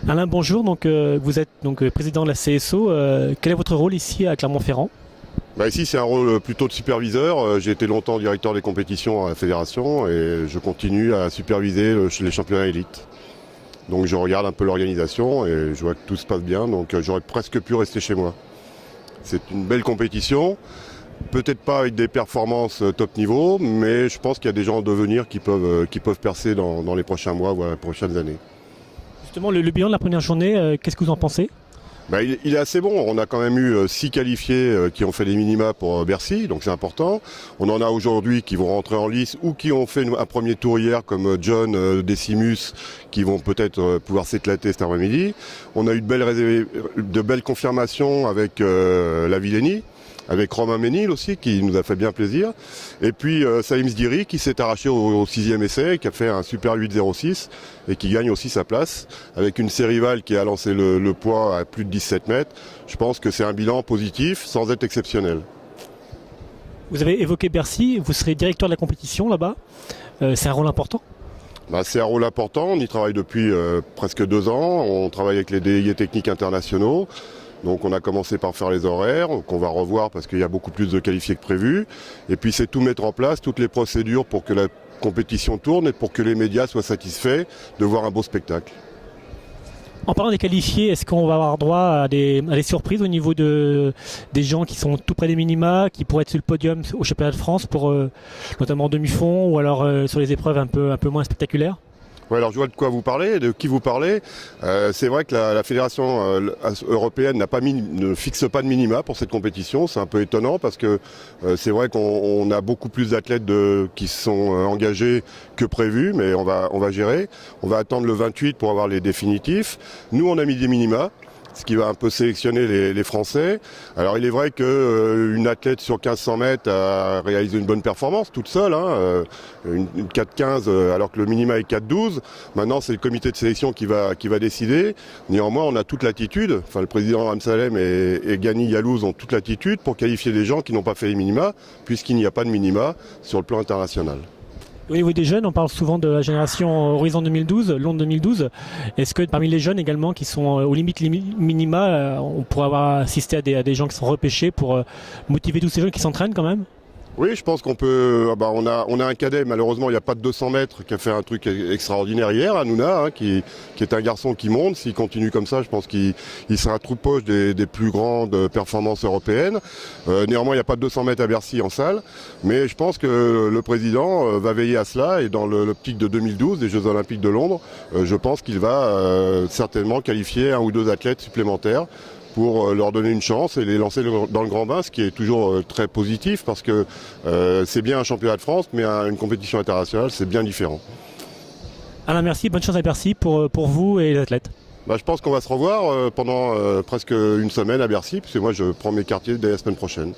Alain, bonjour. Vous êtes président de la CSO. Quel est votre rôle ici à Clermont-Ferrand? Ici, c'est un rôle plutôt de superviseur. J'ai été longtemps directeur des compétitions à la fédération et je continue à superviser les championnats élites. Donc je regarde un peu l'organisation et je vois que tout se passe bien, donc j'aurais presque pu rester chez moi. C'est une belle compétition, peut-être pas avec des performances top niveau, mais je pense qu'il y a des gens en devenir qui peuvent percer dans les prochains mois, voire les prochaines années. Justement, le bilan de la première journée, qu'est-ce que vous en pensez? Il est assez bon. On a quand même eu 6 qualifiés qui ont fait les minima pour Bercy, donc c'est important. On en a aujourd'hui qui vont rentrer en lice ou qui ont fait un premier tour hier, comme John, Decimus, qui vont peut-être pouvoir s'éclater cet après-midi. On a eu de belles confirmations avec la Villénie, avec Romain Ménil aussi, qui nous a fait bien plaisir. Et puis Saïm Sdiri, qui s'est arraché au 6e essai, qui a fait un super 8,06 et qui gagne aussi sa place. Avec une Cérival qui a lancé le poids à plus de 17 mètres. Je pense que c'est un bilan positif, sans être exceptionnel. Vous avez évoqué Bercy, vous serez directeur de la compétition là-bas. C'est un rôle important? C'est un rôle important, on y travaille depuis presque 2 ans. On travaille avec les délégués techniques internationaux. Donc on a commencé par faire les horaires, qu'on va revoir parce qu'il y a beaucoup plus de qualifiés que prévu. Et puis c'est tout mettre en place, toutes les procédures pour que la compétition tourne et pour que les médias soient satisfaits de voir un beau spectacle. En parlant des qualifiés, est-ce qu'on va avoir droit à des surprises au niveau des gens qui sont tout près des minima, qui pourraient être sur le podium au championnat de France, notamment en demi-fond ou alors sur les épreuves un peu moins spectaculaires? Ouais, alors je vois de quoi vous parlez, de qui vous parlez. C'est vrai que la fédération européenne ne fixe pas de minima pour cette compétition. C'est un peu étonnant parce que c'est vrai qu'on a beaucoup plus d'athlètes qui sont engagés que prévu, mais on va gérer. On va attendre le 28 pour avoir les définitifs. Nous, on a mis des minima, ce qui va un peu sélectionner les Français. Alors il est vrai qu'une athlète sur 1500 mètres a réalisé une bonne performance toute seule, une 4,15 alors que le minima est 4,12. Maintenant c'est le comité de sélection qui va décider. Néanmoins on a toute l'attitude, le président Amsalem et Gani Yalouz ont toute l'attitude pour qualifier des gens qui n'ont pas fait les minima, puisqu'il n'y a pas de minima sur le plan international. Au niveau des jeunes, on parle souvent de la génération Horizon 2012, Londres 2012. Est-ce que parmi les jeunes également qui sont aux limites minima, on pourrait avoir assisté à des gens qui sont repêchés pour motiver tous ces jeunes qui s'entraînent quand même? Oui, je pense qu'on peut. On a un cadet, malheureusement, il n'y a pas de 200 mètres, qui a fait un truc extraordinaire hier, Hanouna, qui est un garçon qui monte. S'il continue comme ça, je pense qu'il sera tout proche des plus grandes performances européennes. Néanmoins, il n'y a pas de 200 mètres à Bercy en salle, mais je pense que le président va veiller à cela. Et dans l'optique de 2012, des Jeux Olympiques de Londres, je pense qu'il va certainement qualifier 1 ou 2 athlètes supplémentaires pour leur donner une chance et les lancer dans le grand bain, ce qui est toujours très positif parce que c'est bien un championnat de France, mais une compétition internationale, c'est bien différent. Alain, merci, bonne chance à Bercy pour vous et les athlètes. Je pense qu'on va se revoir pendant presque une semaine à Bercy, puisque moi je prends mes quartiers dès la semaine prochaine.